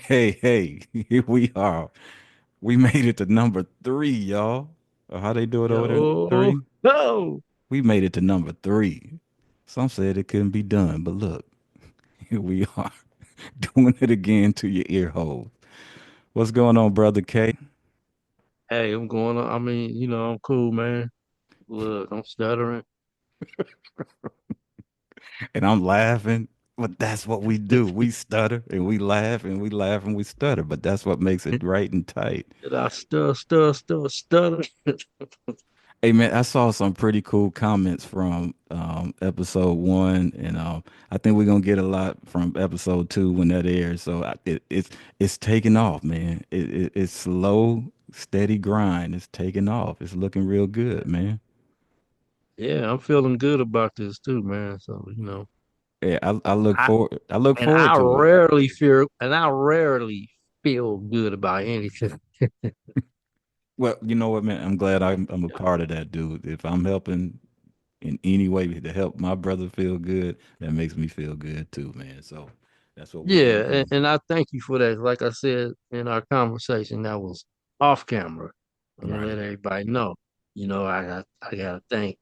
Hey, here we are. We made it to number three, y'all. Or how they do it over there? Yo, Three? no. We made it to number three. Some said it couldn't be done, but look, here we are doing it again to your ear hole. What's going on, brother K? Hey, I'm going on. I'm cool, man. Look, I'm stuttering. And I'm laughing, but that's what we do. We stutter and we laugh and we laugh and we stutter, but that's what makes it right and tight. And I stutter. Hey man, I saw some pretty cool comments from episode one, and I think we're gonna get a lot from episode two when that airs. So it's taking off, man. It's slow, steady grind. It's taking off. It's looking real good, man. Yeah, I'm feeling good about this too, man. So, Yeah, I look I forward. I look and forward to it. I rarely feel good about anything. Well, you know what, man? I'm glad I'm a part of that, dude. If I'm helping in any way to help my brother feel good, that makes me feel good too, man. So that's what we're Yeah, gonna do. and I thank you for that. Like I said in our conversation, that was off camera. I'm gonna Right. let everybody know. I gotta thank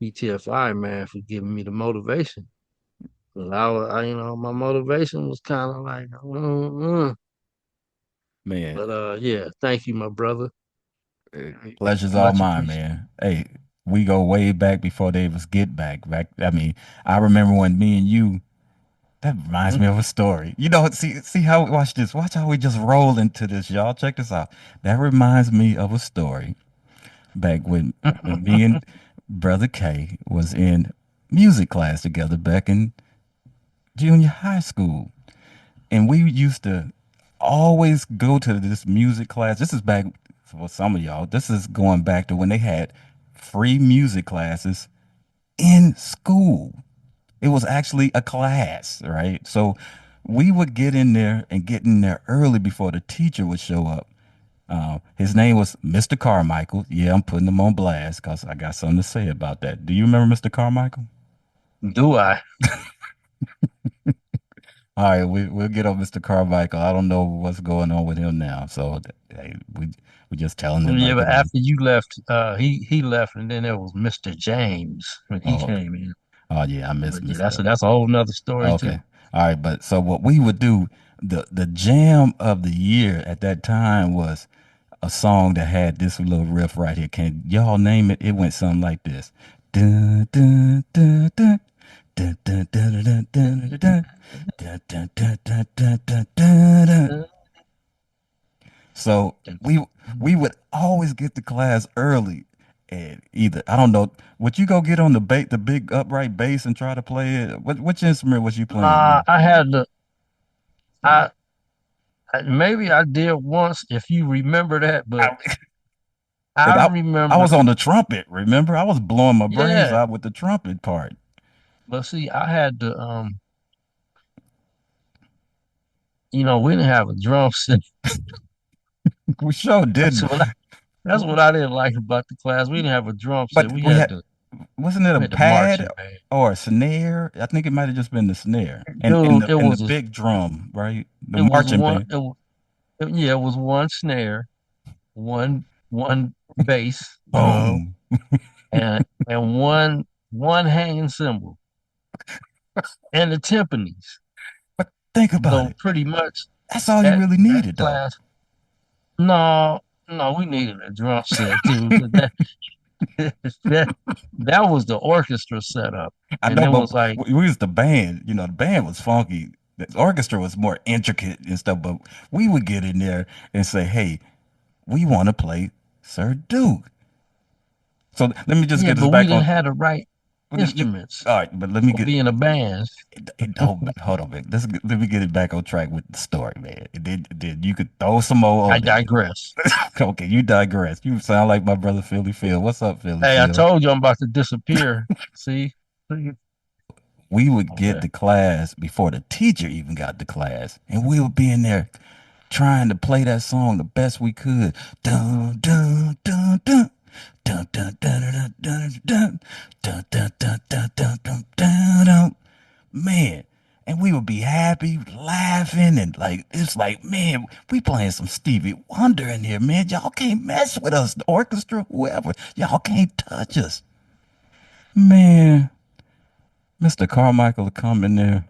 PTFI man for giving me the motivation. 'Cause my motivation was kind of like, Man, but yeah, thank you, my brother. pleasure's all Much mine, appreciated. man. Hey, we go way back before they was get back. I mean, I remember when me and you. That reminds me of a story. See how watch this. Watch how we just roll into this, y'all. Check this out. That reminds me of a story back when me and brother K was in music class together back in junior high school. And we used to always go to this music class. This is back for some of y'all. This is going back to when they had free music classes in school. It was actually a class, right? So we would get in there and get in there early before the teacher would show up. His name was Mr. Carmichael. Yeah, I'm putting him on blast because I got something to say about that. Do you remember Mr. Carmichael? Do I? All right, we'll get on Mr. Carmichael. I don't know what's going on with him now, so hey, we just telling them Yeah, like but it is. after you left, he left, and then there was Mr. James when he Oh, came in. oh yeah, I miss But yeah, Mr. that's a whole nother story too. Okay. All right, but so what we would do, the jam of the year at that time was a song that had this little riff right here. Can y'all name it? It went something like this. Dun, dun, dun, dun. Dun, dun, dun, dun, dun, dun, dun. Dun, dun, dun, dun, dun, dun, dun, dun. So we would always get to class early, and either I don't know, would you go get on the big upright bass and try to play it? Which instrument was you playing, Nah, man? I had to. I maybe I did once, if you remember that, but I, I and I remember. was on the trumpet. Remember, I was blowing my brains Yeah, out with the trumpet part. but see, I had to. We didn't have a drum set. We sure That's didn't. what I, that's what I didn't like about the class. We didn't have a drum set. But we had, wasn't it a We had the pad marching band. or a snare? I think it might have just been the snare and Dude, it and the was big drum, right? The it was marching one. band. Yeah, it was one snare, one bass drum, Boom. and one hanging cymbal and the timpanis. But think about So it. pretty much That's all you that really that needed, though. class. No, no, we needed a drum set too. 'Cause that that was the orchestra setup, I and know, it but was like, we was the band. You know, the band was funky. The orchestra was more intricate and stuff. But we would get in there and say, "Hey, we want to play Sir Duke." So let me just yeah, get this but we back didn't on. have the right All instruments right, but let me for get being a band. hold on, man. Let me get it back on track with the story, man. Then you could throw some more I on it. digress. Okay, you digress. You sound like my brother Philly Phil. What's up, Philly Hey, I Phil? told you I'm about to disappear. See? See? We would get Okay. to class before the teacher even got to class, and we would be in there trying to play that song the best we could. Dun dun dun dun. Dun, dun, dun, dun, dun, dun, dun, dun, dun, dun, dun, dun, dun, dun. Man, and we would be happy, laughing, and like it's like, man, we playing some Stevie Wonder in here, man. Y'all can't mess with us. The orchestra, whoever, y'all can't touch us, man. Mr. Carmichael would come in there.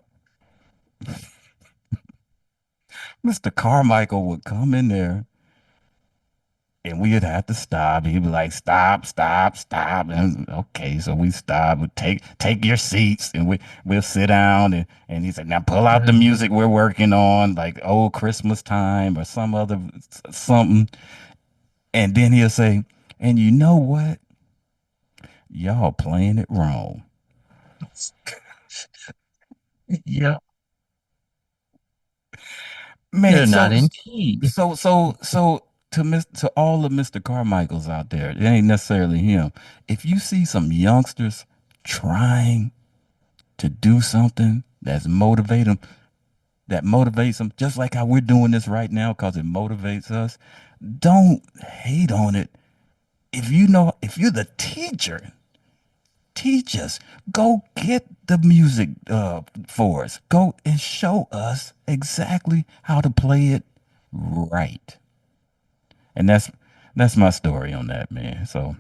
Mr. Carmichael would come in there, and we'd have to stop. He'd be like, "Stop, stop, stop!" And okay, so we stop. We take your seats, and we'll sit down. And he said, "Now pull out the music we're working on, like old Christmas time or some other something." And then he'll say, "And you know what? Y'all playing it wrong." Yeah, Man, you're not in key. so to all of Mr. Carmichaels out there, it ain't necessarily him. If you see some youngsters trying to do something that motivates them, just like how we're doing this right now because it motivates us, don't hate on it. If you're the teacher, teach us. Go get the music for us. Go and show us exactly how to play it right. And that's my story on that, man. So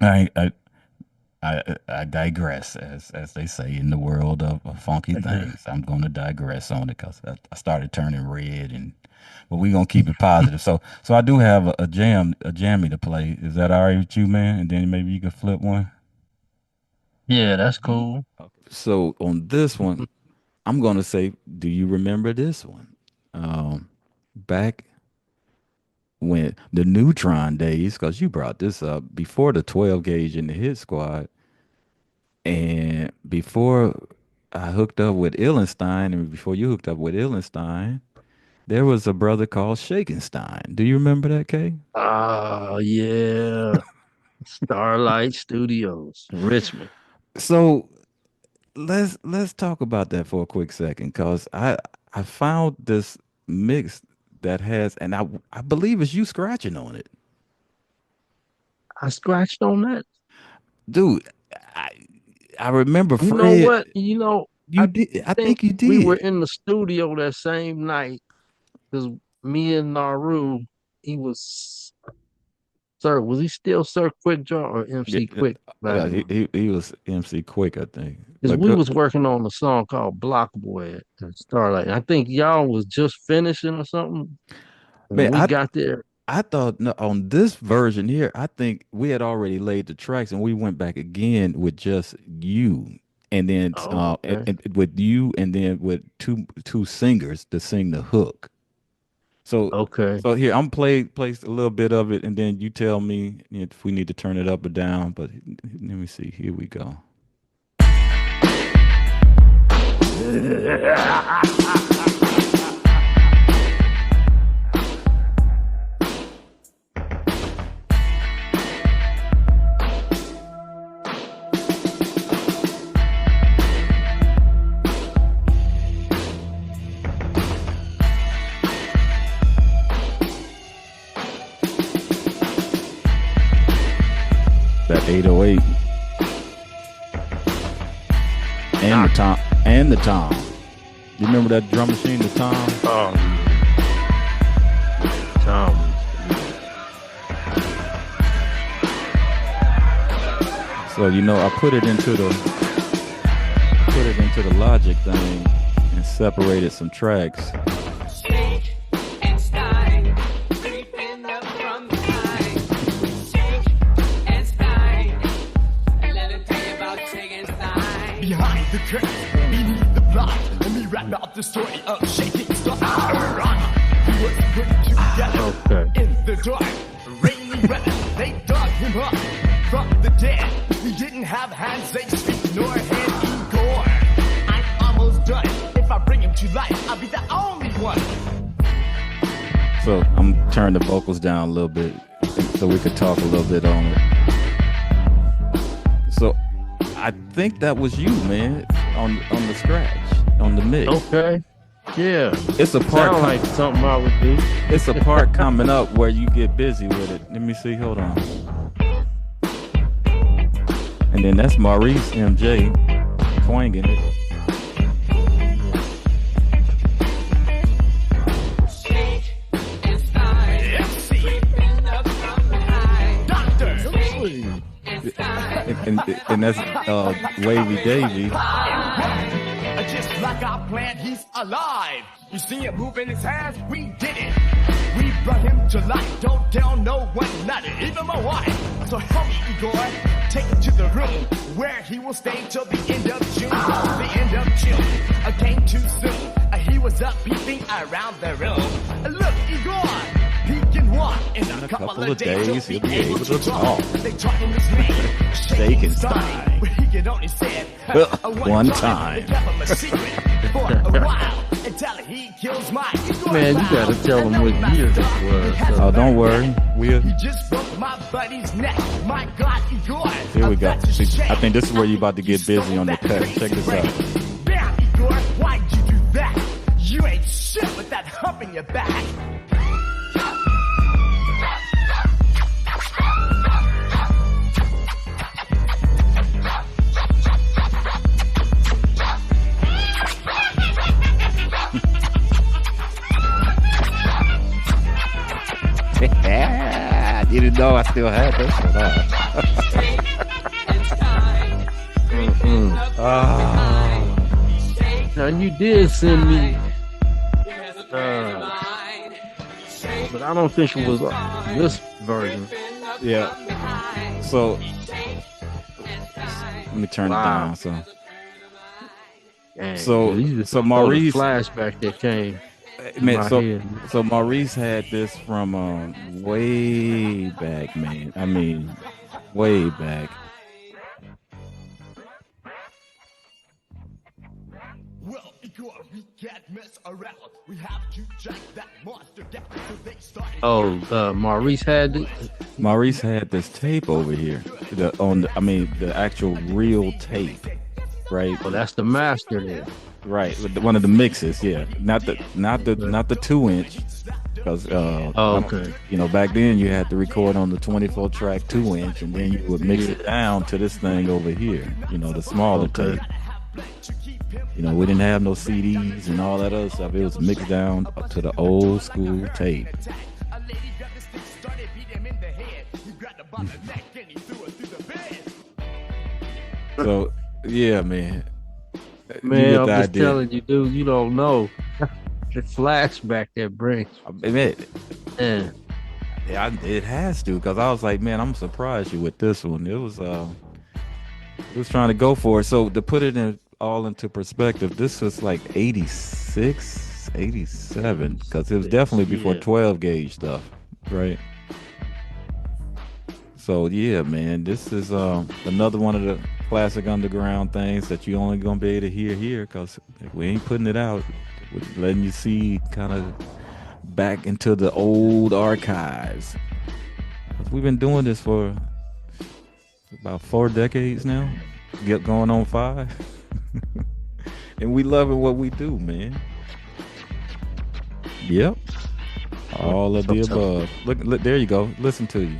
I I I digress, as they say in the world of funky things. I'm going to digress on it because I started turning red, and but we're gonna keep it positive. So I do have a jammy to play. Is that all right with you, man? And then maybe you could flip one. Yeah, that's cool. So on this one, I'm gonna say, do you remember this one? Back when the Neutron days, because you brought this up before the 12 gauge in the hit squad, and before I hooked up with Illenstein, and before you hooked up with Illenstein, there was a brother called Shakenstein. Do you remember that, Kay? Oh yeah, Starlight Studios in Richmond. So let's talk about that for a quick second, cause I found this mix that has, and I believe it's you scratching on it, I scratched on that. dude. I I remember You know Fred. what? You I did. I think think you we were did. in the studio that same night because me and Naru, he was Sir. Was he still Sir Quick Draw or Yeah, MC Quick back then? he was MC Quick, I think. Because But we go, was working on a song called Block Boy at Starlight. I think y'all was just finishing or something. When man, we got there, I thought, no, on this version here, I think we had already laid the tracks, and we went back again with just you, and then oh, okay. with you, and then with two singers to sing the hook. So Okay. so here I'm play a little bit of it, and then you tell me if we need to turn it up or down. But let me see. Here we go. That 808 and the tom and the tom. You remember that drum machine, the tom? Oh, Tom. So I put it into the Logic thing and separated some tracks. Shakenstein, creeping up from behind. Shakenstein, let me tell you about Shakenstein. Behind the curtain, beneath the plot, let me wrap up the story of Shakenstein. He was put together Okay. in the dark, rainy weather. They dug him up from the dead. He didn't have hands, they speak, nor head in gore. I'm almost done. If I bring him to life, I'll be the only one. So I'm turning the vocals down a little bit so we could talk a little bit on it. So I think that was you, man, on the scratch, on the mix. Okay. Yeah. It's a part. Sound like something I would do. It's a part coming up where you get busy with it. Let me see. Hold on. And then that's Maurice MJ twanging it. and that's Wavy Davy. Just like our plan, he's alive. You see him moving his hands, we did it. We brought him to life. Don't tell no one, not even my wife. So help me, Igor, take him to the room where he will stay till the end of June. The end of June, came too soon. He was up peeping around the room. Look, Igor, he can walk. In a couple of days, he'll be able to talk. They taught him his name, Shakenstein. but he could only say it One time. They kept him a secret for a while until he kills my Igor. Man, you gotta tell them what year this was. So. Oh, don't worry. We'll. He just broke my buddy's neck. My God, Igor. Here we go. See, I think this is where you're about to get busy on the cut. Check this out. Bam, Igor, why'd you do that? You ain't shit with that hump in your back. I didn't know I still had this one. Now you did send me, but I don't think it was this version. Yeah. So let me turn it down. Dang, So the Maurice flashback that came. Man, my so head. so Maurice had this from way back, man. I mean, way back. Well, Igor, we can't mess around. We have to track that monster down. So they started. Oh, Maurice had it. Maurice had this tape over here. The actual real tape, right? Well, that's the master there. Right, with one of the mixes, yeah. Not the 2-inch, because okay. back then you had to record on the 24 track 2-inch, and then you would mix it down to this thing over here, the smaller tape. We didn't have no CDs and all that other stuff. It was mixed down to the old school tape. So yeah, man. Man, I'm just telling you, dude, you don't know the flashback that brings. I admit, Yeah. it has to, because I was like, man, I'm surprised you with this one. It was trying to go for it. So to put it all into perspective, this was like 86, 87, because it was definitely before 12 gauge stuff, right? So yeah, man, this is another one of the classic underground things that you only gonna be able to hear here, because we ain't putting it out. We're letting you see kind of back into the old archives. We've been doing this for about 4 decades now, going on 5, and we loving what we do, man. Yep, all of the above. Look, there you go. Listen to you.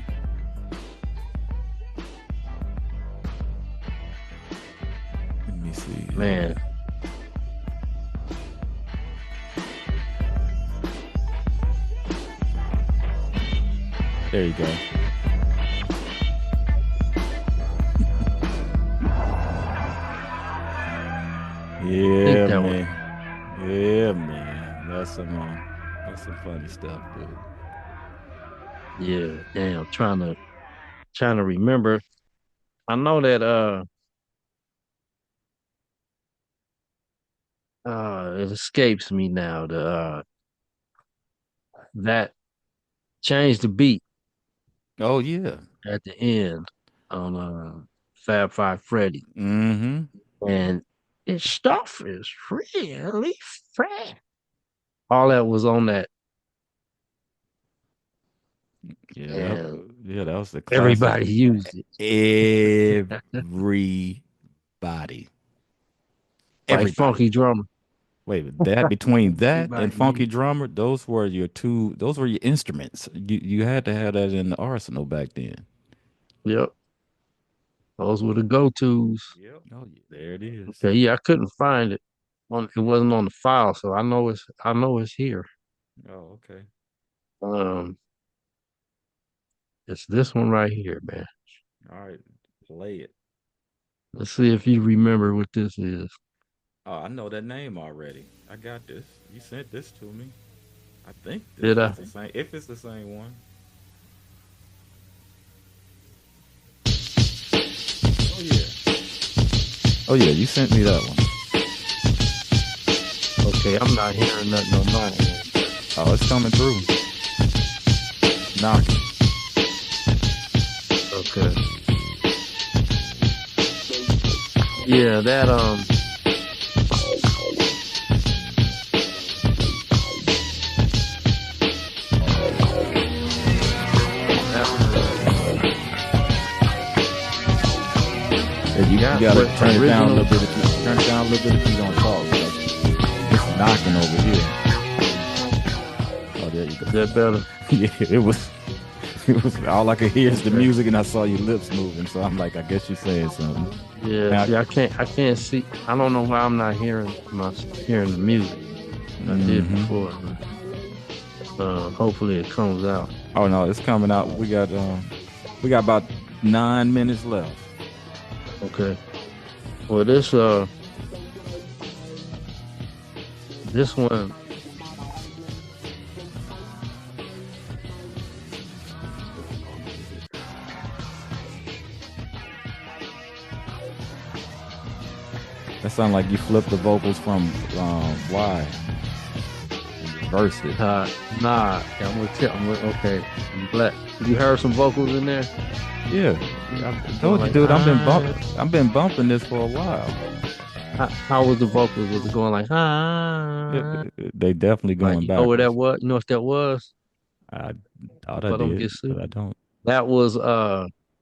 Man. There you go. Yeah, man. Yeah, man. That's some funny stuff, dude. Yeah, damn. Trying to remember. I know that it escapes me now. That changed the beat Oh yeah. at the end on Fab Five Freddy, Mm-hmm. and this stuff is really fat. All that was on that. Yeah, that was the classic. Everybody used it. Everybody. Like Funky Drummer. Wait, that between that and Funky Drummer, those were your instruments. You had to have that in the arsenal back then. Yep. Those were the go-tos. Yep. Oh, yeah, there it is. Okay, yeah, I couldn't find it. It wasn't on the file, so I know it's here. Oh, okay. It's this one right here, man. All right, play it. Let's see if you remember what this is. Oh, I know that name already. I got this. You sent this to me. I think this Did is I? the same. If it's the same one. Oh yeah. Oh yeah, you sent me that one. Okay, I'm not hearing nothing on mine. Oh, it's coming through. Knocking. Okay. Yeah, that Yeah, you gotta what turn it down a original- little bit. Turn it down a little bit if you don't talk. It's knocking over here. Oh, there you go. is that better? Yeah, it was. It was all I could hear is the music, and I saw your lips moving. So I'm like, I guess you saying something. Yeah, Now- see, I can't see. I don't know why I'm not hearing the music. I did before. Hopefully it comes out. Oh no, it's coming out. We got about 9 minutes left. Okay. Well, this one. That sounds like you flipped the vocals from Y and reversed it. Nah, I'm gonna tell. Okay, Black. You heard some vocals in there? Yeah, I told you, dude. I've been bumping this for a while. How was the vocals? Was it going like They definitely Like, going you back. know what that was? You know what that was? I thought I But don't did, get sued. but I don't. That was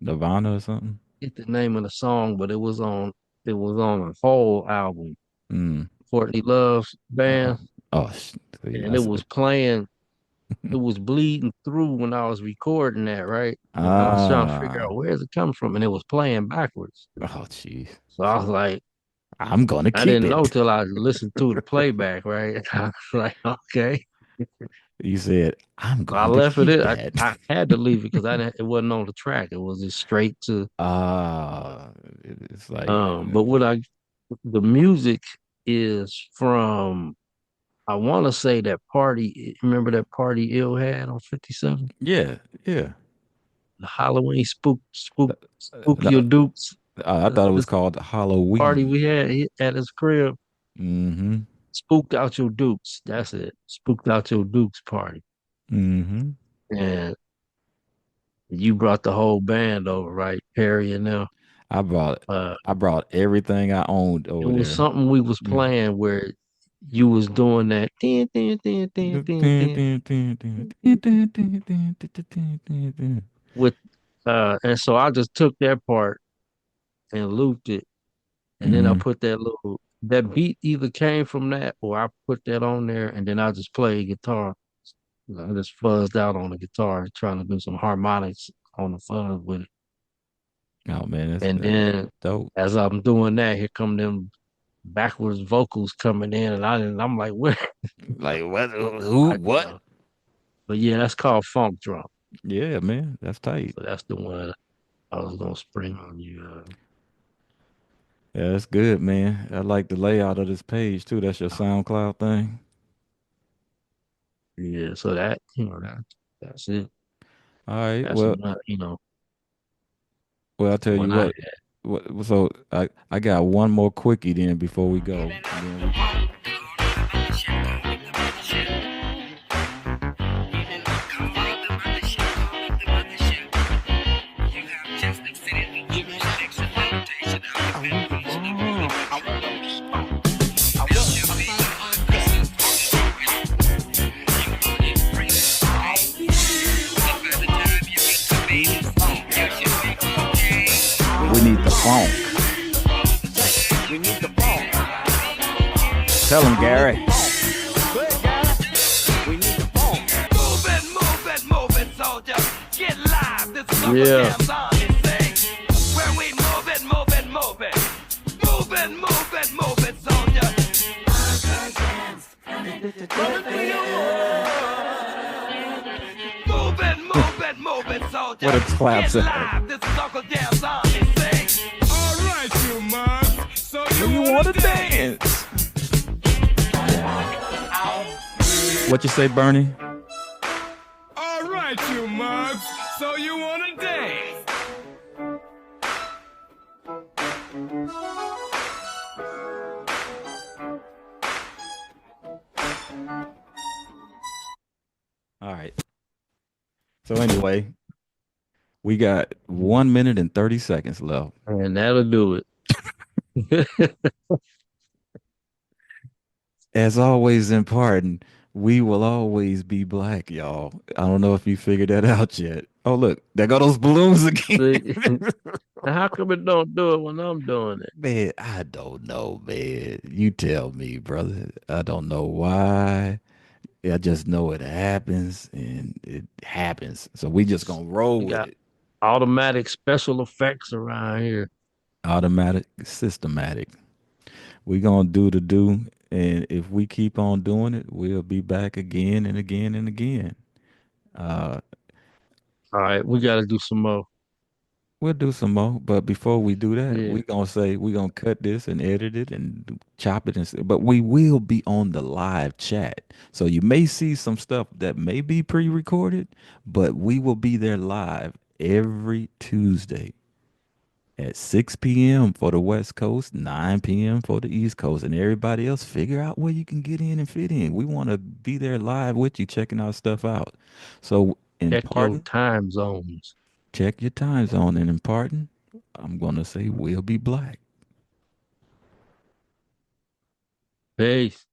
Nirvana or something. get the name of the song, but it was on a whole album. Courtney Love's band, Oh, and it was playing. It was bleeding through when I was recording that, right? And I was trying to figure out where's it coming from, and it was playing backwards. Oh, jeez. So I was like, I'm gonna keep I didn't it. know till I listened to the playback, right? I was like, okay. You said I'm So going I to left keep it. that. I had to leave it because it wasn't on the track. It was just straight to. It's like But the music is from. I want to say that party. Remember that party Ill had on 57? yeah. The Halloween spook No, your dupes I thought it was this called Halloween. party we had at his crib. Mm-hmm. Spooked out your dupes. That's it. Spooked out your dupes party. Mm-hmm. And you brought the whole band over, right? Perry and them. I brought everything I owned over It was there. something we was playing where you was doing that. With and so I just took that part and looped it, and then I put that beat either came from that or I put that on there, and then I just played guitar. I just fuzzed out on the guitar, trying to do some harmonics on the fuzz with it. Oh man, And then dope. as I'm doing that, here come them backwards vocals coming in, and I'm like, what? Like what? Who? What? But yeah, that's called funk drum. Yeah, man, that's tight. So that's the one I was gonna spring on you. Yeah, that's good, man. I like the layout of this page too. That's your SoundCloud thing. Yeah, so that that's it. All right. That's Well, not, I'll tell you one I what. So I got one more quickie then before we go. And then we need the funk. We need the funk. Tell him, Gary. We need the funk. Move it, soldier. Get live. This is Yeah. damn song and sing. Where we move it. Move it, soldier. Move it, soldier. What a clap Get sound. live. This is Uncle Damn song and sing. All right, you So you want to dance? What you say, Bernie? All right, you mugs. So you want to dance? All right. So anyway, we got 1 minute and 30 seconds left. And that'll do it. As always in Pardon, we will always be black, y'all. I don't know if you figured that out yet. Oh, look, there go those balloons again. See? Now, how come it don't do it when I'm doing it? Man, I don't know, man. You tell me, brother. I don't know why. I just know it happens and it happens. So we just gonna roll We with got it. automatic special effects around here. Automatic, systematic. We gonna do the do. And if we keep on doing it, we'll be back again and again and again. Uh, All right, we got to do some more. we'll do some more, but before we do that, Yeah. we gonna say we gonna cut this and edit it and chop it but we will be on the live chat. So you may see some stuff that may be pre-recorded, but we will be there live every Tuesday at 6 p.m. for the West Coast, 9 p.m. for the East Coast, and everybody else figure out where you can get in and fit in. We want to be there live with you, checking our stuff out. So in Check your pardon, time zones. check your time zone, and in pardon, I'm gonna say we'll be black. Peace.